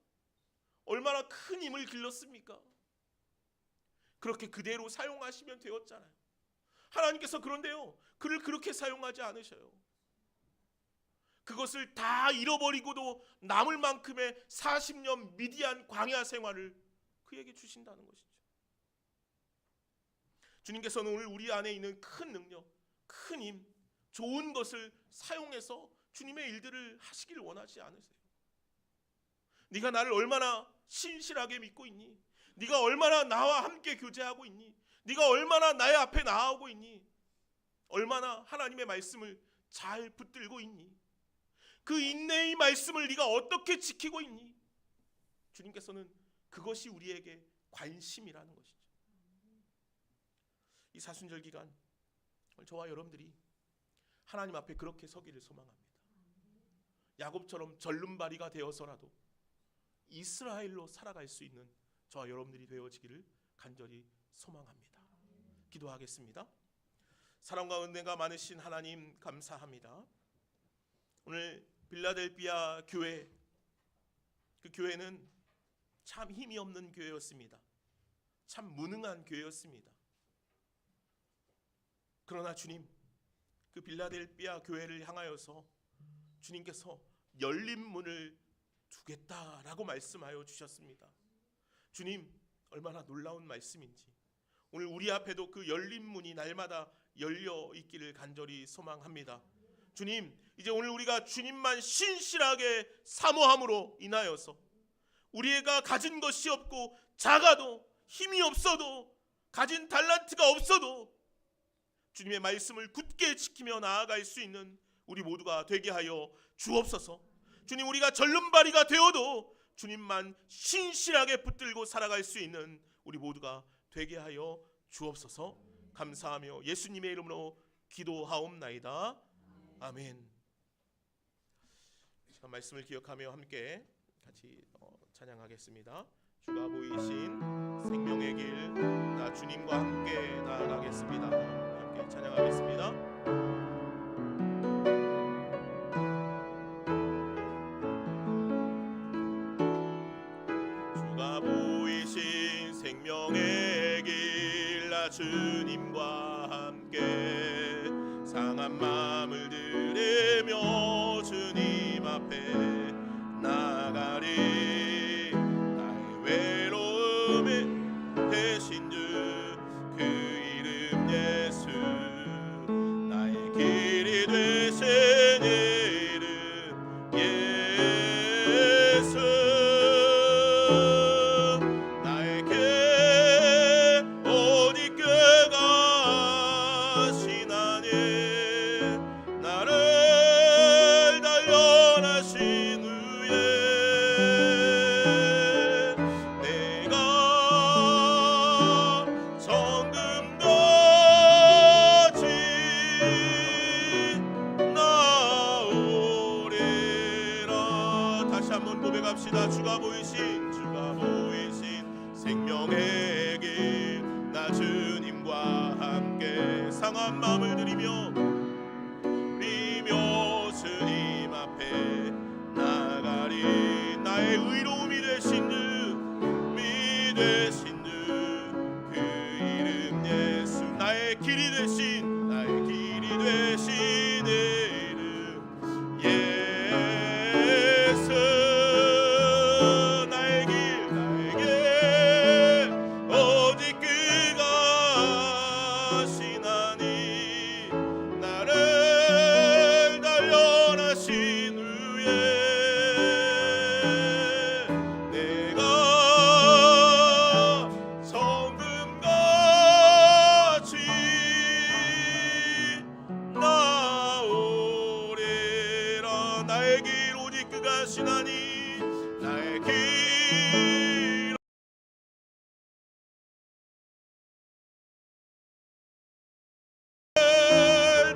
얼마나 큰 힘을 길렀습니까? 그렇게 그대로 사용하시면 되었잖아요. 하나님께서 그런데요, 그를 그렇게 사용하지 않으셔요. 그것을 다 잃어버리고도 남을 만큼의 40년 미디안 광야 생활을 그에게 주신다는 것이죠. 주님께서는 오늘 우리 안에 있는 큰 능력, 큰 힘, 좋은 것을 사용해서 주님의 일들을 하시기를 원하지 않으세요. 네가 나를 얼마나 신실하게 믿고 있니? 네가 얼마나 나와 함께 교제하고 있니? 네가 얼마나 나의 앞에 나아오고 있니? 얼마나 하나님의 말씀을 잘 붙들고 있니? 그 인내의 말씀을 네가 어떻게 지키고 있니? 주님께서는 그것이 우리에게 관심이라는 것이죠. 이 사순절 기간 저와 여러분들이 하나님 앞에 그렇게 서기를 소망합니다. 야곱처럼 절름발이가 되어서라도 이스라엘로 살아갈 수 있는 저와 여러분들이 되어지기를 간절히 소망합니다. 기도하겠습니다. 사랑과 은혜가 많으신 하나님 감사합니다. 오늘 빌라델비아 교회, 그 교회는 참 힘이 없는 교회였습니다. 참 무능한 교회였습니다. 그러나 주님, 그 빌라델비아 교회를 향하여서 주님께서 열린 문을 두겠다라고 말씀하여 주셨습니다. 주님, 얼마나 놀라운 말씀인지 오늘 우리 앞에도 그 열린 문이 날마다 열려 있기를 간절히 소망합니다. 주님, 이제 오늘 우리가 주님만 신실하게 사모함으로 인하여서 우리가 가진 것이 없고 작아도 힘이 없어도 가진 달란트가 없어도 주님의 말씀을 굳게 지키며 나아갈 수 있는 우리 모두가 되게 하여 주옵소서. 주님, 우리가 절름발이가 되어도 주님만 신실하게 붙들고 살아갈 수 있는 우리 모두가 되게 하여 주옵소서. 감사하며 예수님의 이름으로 기도하옵나이다. 아멘. 시간 말씀을 기억하며 함께 같이 찬양하겠습니다. 주가 보이신 생명의 길, 나 주님과 함께 나아가겠습니다. 함께 찬양하겠습니다. 주가 보이신 생명의 길, 나 주님과 함께 상한 마음을 들이며 주님 앞에 나가리. 나의 외로움에 대신 주 그 이름 예수, 나의 길이 되신 이름 예수. 나에게 어디께 가시나니 나를 단련하신 후에 내가 정금같이 나오리라. 다시 한번 고백합시다. 주가 보이신 생명의 길, 나 주님과 함께 상한 마음을 들이며 주님 앞에 나가리. 나의 의로움이 되신 주, 미 되신 주, 내가 성금같이 나오리라. 나의 길 오직 그가 시나니 나의 길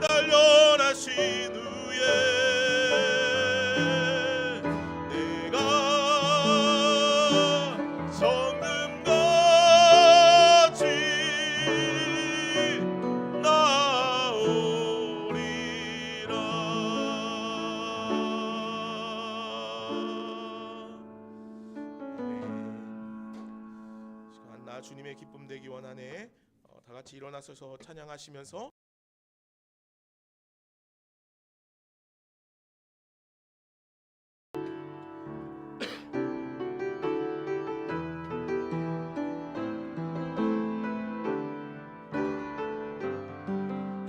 단련하신 후에 내가 성금같이 나오리라. 시간 나 주님의 기쁨 되기 원하네. 다 같이 일어나서서 찬양하시면서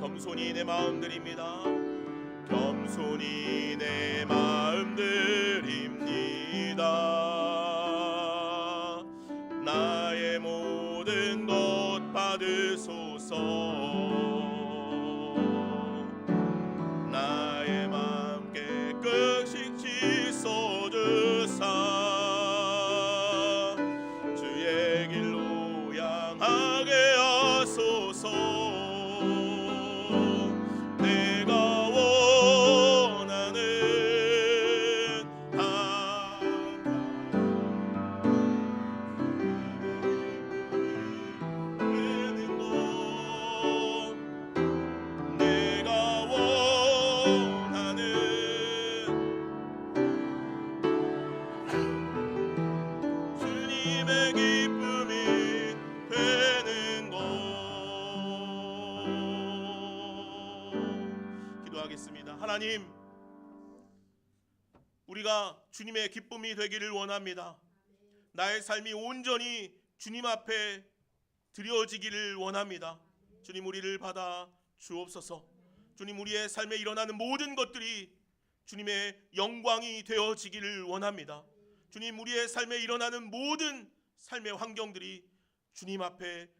겸손히 내 마음 드립니다. 겸손히 내 마음 드립니다. 나의 모든 것 받으소서. 나의 마음 깨끗이 씻어주사 주의 길로 향하게 하소서. 하나님, 우리가 주님의 기쁨이 되기를 원합니다. 나의 삶이 온전히 주님 앞에 드려지기를 원합니다. 주님, 우리를 받아 주옵소서. 주님, 우리의 삶에 일어나는 모든 것들이 주님의 영광이 되어지기를 원합니다. 주님, 우리의 삶에 일어나는 모든 삶의 환경들이 주님 앞에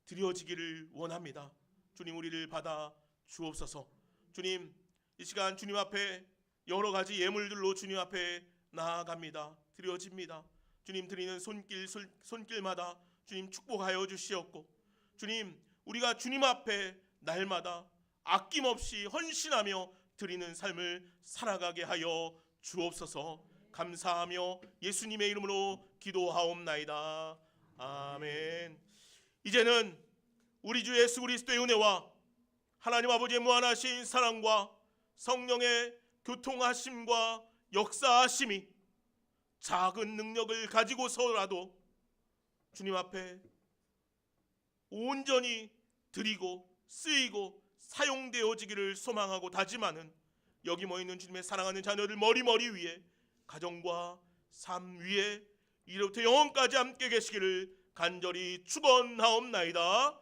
드려지기를 원합니다. 주님, 우리를 받아 주옵소서. 주님, 이 시간 주님 앞에 여러 가지 예물들로 주님 앞에 나아갑니다. 드려집니다. 주님, 드리는 손길마다 주님 축복하여 주시옵고, 주님, 우리가 주님 앞에 날마다 아낌없이 헌신하며 드리는 삶을 살아가게 하여 주옵소서. 감사하며 예수님의 이름으로 기도하옵나이다. 아멘. 이제는 우리 주 예수 그리스도의 은혜와 하나님 아버지의 무한하신 사랑과 성령의 교통하심과 역사하심이 작은 능력을 가지고서라도 주님 앞에 온전히 드리고 쓰이고 사용되어지기를 소망하고 다짐하는 여기 모여있는 주님의 사랑하는 자녀들 머리 위에, 가정과 삶 위에 이로부터 영원까지 함께 계시기를 간절히 축원하옵나이다.